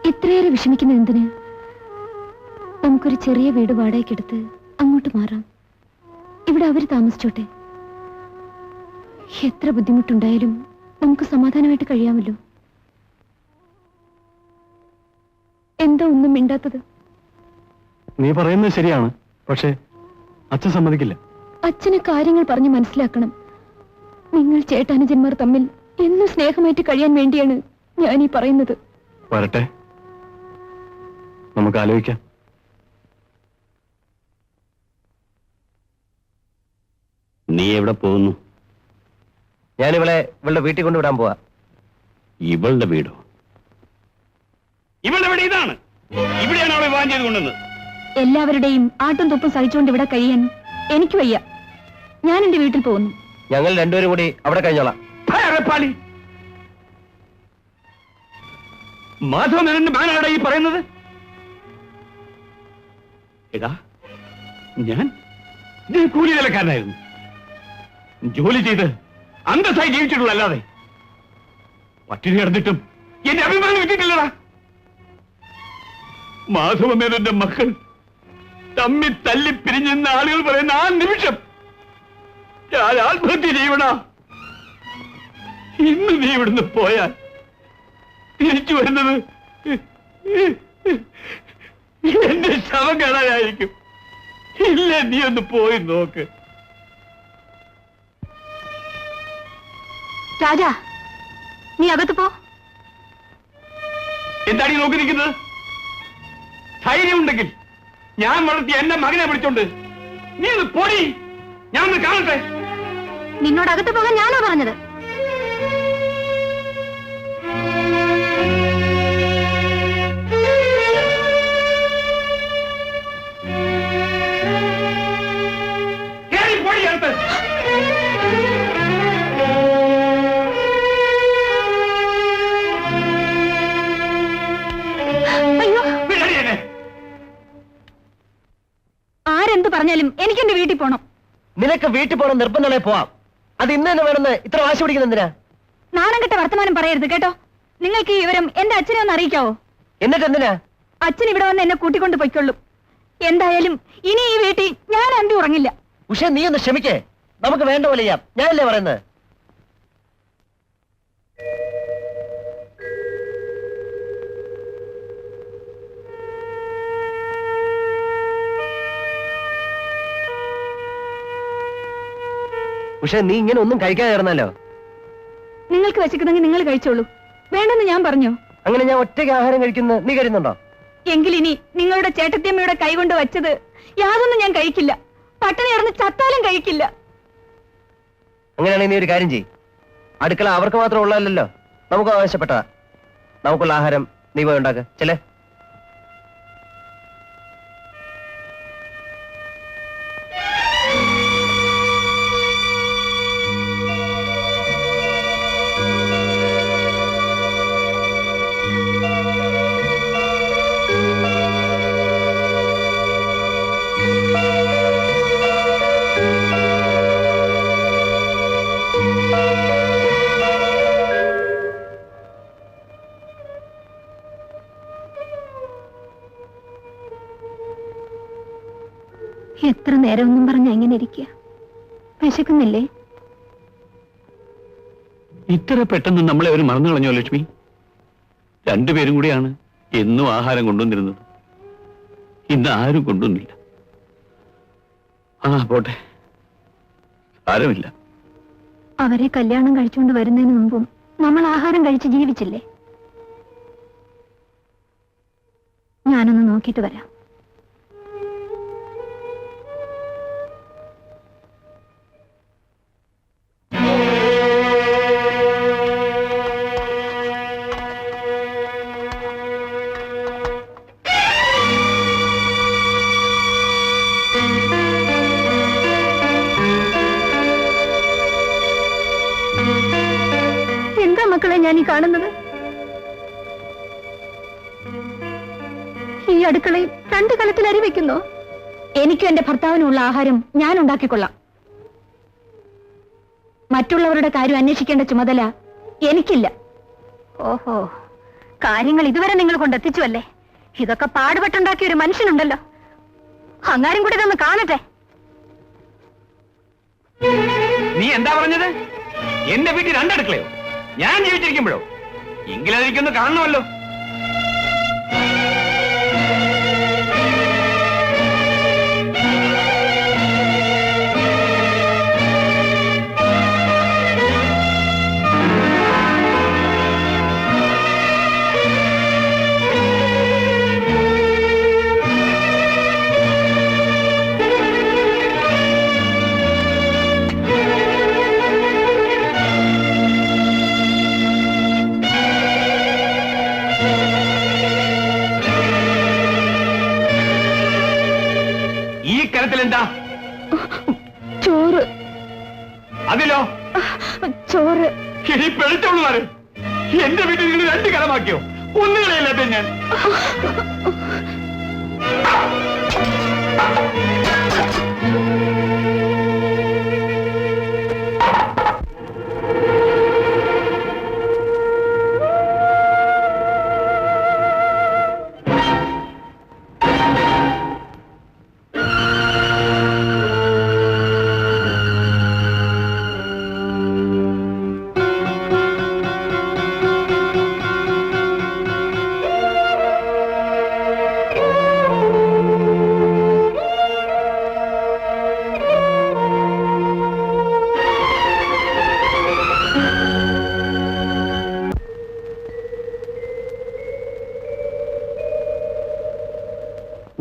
ഇത്രയേറെ വിഷമിക്കുന്ന എന്തിന്? നമുക്കൊരു ചെറിയ വീട് വാടകയ്ക്കെടുത്ത് അങ്ങോട്ട് മാറാം. ഇവിടെ അവര് താമസിച്ചോട്ടെ. എത്ര ബുദ്ധിമുട്ടുണ്ടായാലും നമുക്ക് സമാധാനമായിട്ട് കഴിയാമല്ലോ. എന്താ ഒന്നും മിണ്ടാത്തത്? നീ പറയുന്നത് ശരിയാണ്, പക്ഷേ അച്ഛൻ സമ്മതിക്കില്ല. അച്ഛന് കാര്യങ്ങൾ പറഞ്ഞ് മനസ്സിലാക്കണം. നിങ്ങൾ ചേട്ടാനുജന്മാർ തമ്മിൽ എന്നും സ്നേഹമായിട്ട് കഴിയാൻ വേണ്ടിയാണ് ഞാൻ ഈ പറയുന്നത്. വരട്ടെ, നമുക്ക് ആലോചിക്കാം. നീ എവിടെ പോകുന്നു? ഞാനിവളെ ഇവളുടെ വീട്ടിൽ കൊണ്ടുവിടാൻ പോവാ. ഇവളുടെ വീടോ? ഇവളുടെ വീട് ഇതാണ്. ഇവിടെയാണ് അവളെ വിവാഹം ചെയ്ത് കൊണ്ടുവന്നത്. എല്ലാവരുടെയും ആട്ടും തുപ്പും സഹിച്ചുകൊണ്ട് ഇവിടെ കഴിയാൻ എനിക്ക് വയ്യ. ഞാൻ എന്റെ വീട്ടിൽ പോകുന്നു. ഞങ്ങൾ രണ്ടുപേരും കൂടി അവിടെ കഴിഞ്ഞോളാം. മാധവ മേനന്റെ മകനാണ് ഈ പറയുന്നത്. എടാ, ഞാൻ കൂലി വിലക്കാരനായിരുന്നു. ജോലി ചെയ്ത് അന്തസ്സായി ജീവിച്ചിട്ടുള്ള അല്ലാതെ പട്ടിണി കിടന്നിട്ടും എന്റെ അഭിമാനം വെച്ചിട്ടില്ലടാ. മാധവ മേനന്റെ മക്കൾ തമ്മിൽ തല്ലി പിരിഞ്ഞെന്ന ആളുകൾ പറയുന്ന ആ നിമിഷം ഞാൻ ആത്മഹത്യ ചെയ്യണ. ഇന്ന് നീ ഇവിടുന്ന് പോയാൽ തിരിച്ചു വരുന്നത് എന്റെ ശവം കാണാനായിരിക്കും. ഇല്ല, നീ ഒന്ന് പോയി നോക്ക്. രാജാ, നീ അകത്ത് പോ. എന്താണ് ഈ നോക്കി നിൽക്കുന്നത്? ധൈര്യമുണ്ടെങ്കിൽ ഞാൻ വളർത്തി എന്റെ മകനെ വിളിച്ചോണ്ട് നീ ഒന്ന് പോടി, ഞാൻ ഒന്ന് കാണട്ടെ. നിന്നോട് അകത്ത് പോകാൻ ഞാനാ പറഞ്ഞത്. പോടി അടുത്ത്. ആരെന്ത് പറഞ്ഞാലും എനിക്ക് എന്റെ വീട്ടിൽ പോണം. നിനക്ക് വീട്ടിൽ പോകണം നിർബന്ധങ്ങളെ പോവാം. അത് ഇന്ന് തന്നെ വേണമെന്ന് ഇത്ര വാശി പിടിക്കുന്ന എന്തിനാ? നാണം കെട്ട വർത്തമാനം പറയരുത് കേട്ടോ. നിങ്ങൾക്ക് ഈ വിവരം എന്റെ അച്ഛനെ ഒന്ന് അറിയിക്കാവോ? എന്നിട്ട് എന്തിനാ? അച്ഛൻ ഇവിടെ വന്ന് എന്നെ കൂട്ടിക്കൊണ്ട് പൊയ്ക്കൊള്ളും. എന്തായാലും ഇനി ഈ വീട്ടിൽ ഞാൻ അന്തി ഉറങ്ങില്ല. ഉഷ, നീ ഒന്ന് ക്ഷമിക്കേ. നമുക്ക് വേണ്ട പോലെ ചെയ്യാം. ഞാനല്ലേ പറയുന്നത്. ഉഷ, നീ ഇങ്ങനെ ഒന്നും കഴിക്കാതെ ഇറന്നല്ലോ. നിങ്ങൾക്ക് വിശക്കുന്നെങ്കിൽ നിങ്ങൾ കഴിച്ചോളൂ. വേണ്ടെന്ന് ഞാൻ പറഞ്ഞോ? അങ്ങനെ ഞാൻ ഒറ്റയ്ക്ക് ആഹാരം കഴിക്കുന്നത് നീ കരുതുന്നുണ്ടോ? എങ്കിലിനി നിങ്ങളുടെ ചേട്ടത്തിയമ്മയുടെ കൈകൊണ്ട് വച്ചത് യാതൊന്നും ഞാൻ കഴിക്കില്ല. പട്ടിണി ഇറന്ന് ചത്താലും കഴിക്കില്ല. അങ്ങനെയാണെങ്കിൽ നീ ഒരു കാര്യം ചെയ്യ്. അടുക്കള അവർക്ക് മാത്രം ഉള്ളതല്ലോ, നമുക്ക് ആവശ്യപ്പെട്ടതാ. നമുക്കുള്ള ആഹാരം നീ പോയി ഉണ്ടാക്ക. ചെല്ലേ. എത്ര നേരമൊന്നും പറഞ്ഞ എങ്ങനെ ഇരിക്കുക? വിശക്കുന്നില്ലേ? ഇത്ര പെട്ടെന്ന് നമ്മളെ അവർ മറന്നു കളഞ്ഞോ ലക്ഷ്മി? രണ്ടുപേരും കൂടിയാണ് എന്നും ആഹാരം കൊണ്ടുവന്നിരുന്നത്. ഇന്ന് ആരും കൊണ്ടുവന്നില്ല. പോട്ടെ, സാരമില്ല. അവരെ കല്യാണം കഴിച്ചുകൊണ്ട് വരുന്നതിന് മുമ്പും നമ്മൾ ആഹാരം കഴിച്ച് ജീവിച്ചില്ലേ? ഞാനൊന്ന് നോക്കിയിട്ട് വരാം. എന്താ മക്കളെ ഞാൻ ഈ കാണുന്നത്? ഈ അടുക്കളയിൽ രണ്ട് കലത്തിൽ അരി വെക്കുന്നോ? എനിക്കും എന്റെ ഭർത്താവിനുള്ള ആഹാരം ഞാൻ ഉണ്ടാക്കിക്കൊള്ളാം. മറ്റുള്ളവരുടെ കാര്യം അന്വേഷിക്കേണ്ട ചുമതല എനിക്കില്ല. ഓഹോ, കാര്യങ്ങൾ ഇതുവരെ നിങ്ങൾ കൊണ്ടെത്തിച്ചു അല്ലേ? ഇതൊക്കെ പാടുപെട്ടുണ്ടാക്കിയ ഒരു മനുഷ്യനുണ്ടല്ലോ, അങ്ങാരും കൂടി ഇതൊന്ന് കാണട്ടെ. നീ എന്താ പറഞ്ഞത്? എന്റെ വീട്ടിൽ രണ്ടടുക്കളയോ? ഞാൻ ജീവിച്ചിരിക്കുമ്പോഴോ? എങ്കിലും എനിക്കൊന്ന് കാണണമല്ലോ. എന്താ? ചോറ്. അതിലോ? ചോറ്. ഈ പെഴുത്തോളുമാര് എന്റെ വീട്ടിൽ നിങ്ങൾ 2 കലമാക്കിയോ? ഒന്നുകളെയല്ലാതെ ഞാൻ.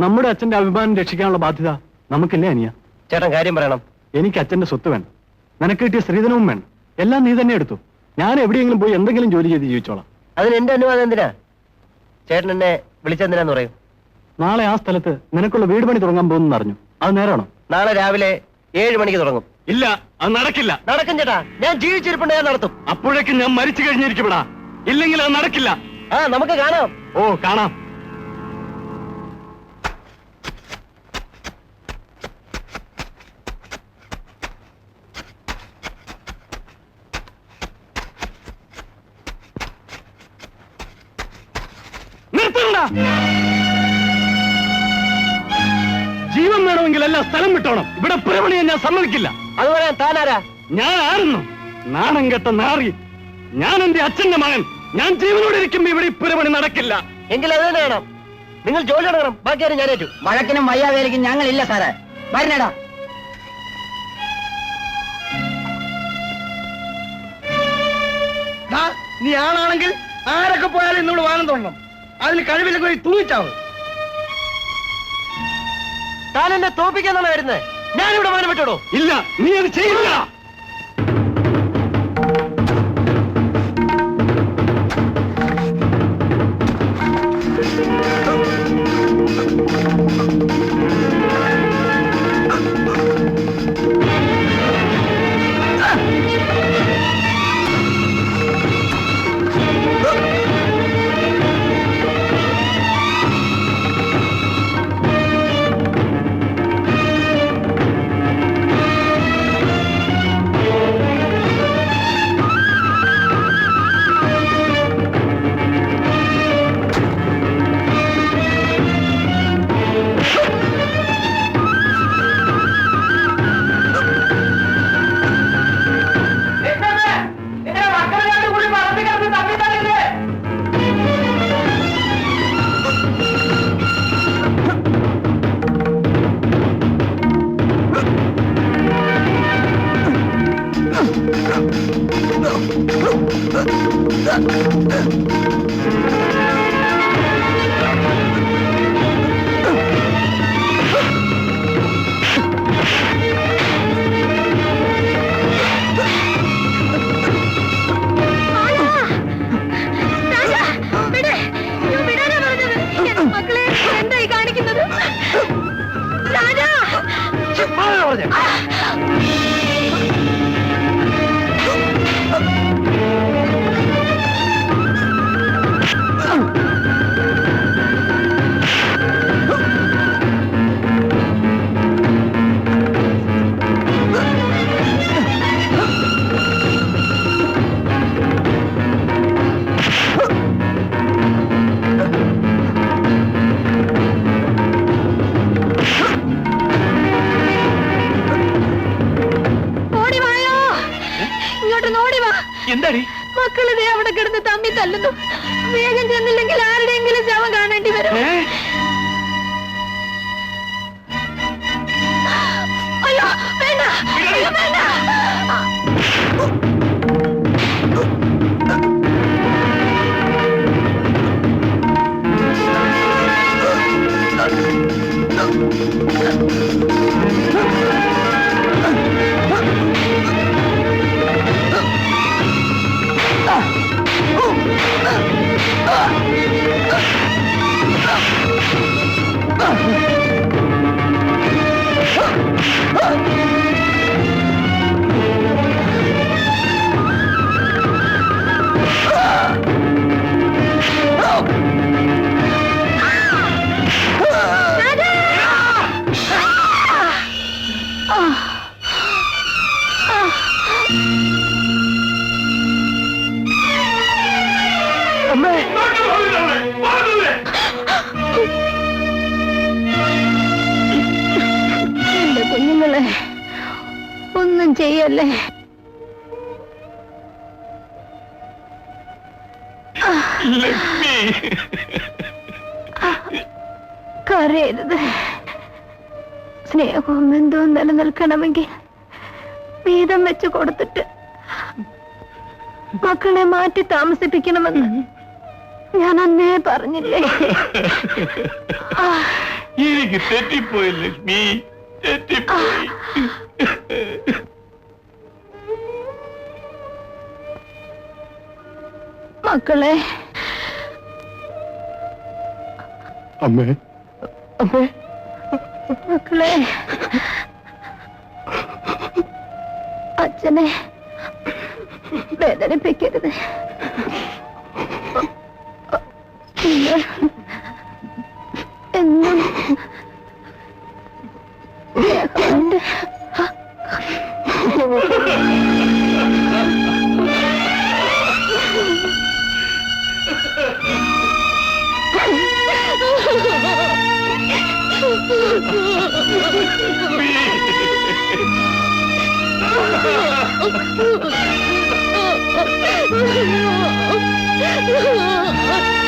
നമ്മുടെ അച്ഛന്റെ അഭിമാനം രക്ഷിക്കാനുള്ള ബാധ്യത നമുക്കില്ലേ അനിയ? ചേട്ടൻ കാര്യം പറയണം. എനിക്ക് അച്ഛന്റെ സ്വത്ത് വേണം, നിനക്ക് കിട്ടിയ സ്ത്രീധനവും വേണം. എല്ലാം നീ തന്നെ എടുത്തു. ഞാൻ എവിടെയെങ്കിലും പോയി എന്തെങ്കിലും ജോലി ചെയ്ത് ജീവിച്ചോളാം. അതിന് എന്റെ അനുവാദം എന്തിനാ? ചേട്ടൻ എന്നെ വിളിച്ചെന്തിനാന്ന് പറയും. നാളെ ആ സ്ഥലത്ത് നിനക്കുള്ള വീട് പണി തുടങ്ങാൻ പോകുന്നു അറിഞ്ഞു. അത് നേരാണോ? നാളെ രാവിലെ 7 മണിക്ക് തുടങ്ങും. ഇല്ല, അത് നടക്കില്ല. നടക്കും ചേട്ടാ, ഞാൻ ജീവിച്ചിരിപ്പുണ്ട്, ഞാൻ നടത്തും. അപ്പോഴേക്കും ഞാൻ മരിച്ചു കഴിഞ്ഞിരിക്കുമെടാ. ഇല്ലെങ്കിൽ അത് നടക്കില്ല. ആ, നമുക്ക് കാണാം. ഓ, കാണാം. ജീവൻ വേണമെങ്കിൽ എല്ലാം സ്ഥലം വിട്ടോണം. ഇവിടെ പുരമണിയെ ഞാൻ സമ്മതിക്കില്ല. അത് പറയാൻ താനാരാ? ഞാൻ ആരുന്നു? നാണം കെട്ട നാറി. ഞാൻ എന്റെ അച്ഛന്റെ മകൻ. ഞാൻ ജീവനോടെ ഇരിക്കുമ്പോ ഇവിടെ പുരമണി നടക്കില്ല. എങ്കിൽ അത് തന്നെ വേണം. നിങ്ങൾ ജോലി നടക്കണം, ബാക്കിയാരും ഞാൻ ഏറ്റു. വഴക്കിനും വയ്യാവേലിക്കും ഞങ്ങളില്ല സാറേ. വരണടാ. നീ ആണാണെങ്കിൽ ആരൊക്കെ പോയാലും ഇന്നോട് വാനം തോന്നണം. അതിന് കഴിവില്ലെങ്കിൽ ഒരു തൂങ്ങിച്ചാവ്. താൻ എന്നെ തോപ്പിക്കാന്നാണ് വരുന്നത്. ഞാനിവിടെ വാനം വിട്ടോടോ? ഇല്ല, നീ അത് ചെയ്യില്ല. മക്കളിതേ അവിടെ കിടന്ന് തമ്മി തല്ലുന്നു. വേഗം ചെന്നില്ലെങ്കിൽ ആരുടെയെങ്കിലും ശവം കാണേണ്ടി വരും. അയ്യോ വേണ്ട, അയ്യോ, വേണ്ട. എന്റെ കുഞ്ഞുങ്ങളെ ഒന്നും ചെയ്യല്ലേ. കരയരുത്. സ്നേഹവും ബന്ധവും നിലനിൽക്കണമെങ്കിൽ വീതം വെച്ച് കൊടുത്തിട്ട് മക്കളെ മാറ്റി താമസിപ്പിക്കണമെന്ന് ഞാൻ അന്നേ പറഞ്ഞില്ലേ? എനിക്ക് തെറ്റിപ്പോയി ലക്ഷ്മി, തെറ്റിപ്പോയി. മക്കളെ, അമ്മേ, അമ്മേ, മക്കളെ, അച്ഛനെ വേദനിപ്പിക്കരുത്. നിങ്ങൾ എന്നും സ്നേഹമായിട്ട് ലക്ഷ്മി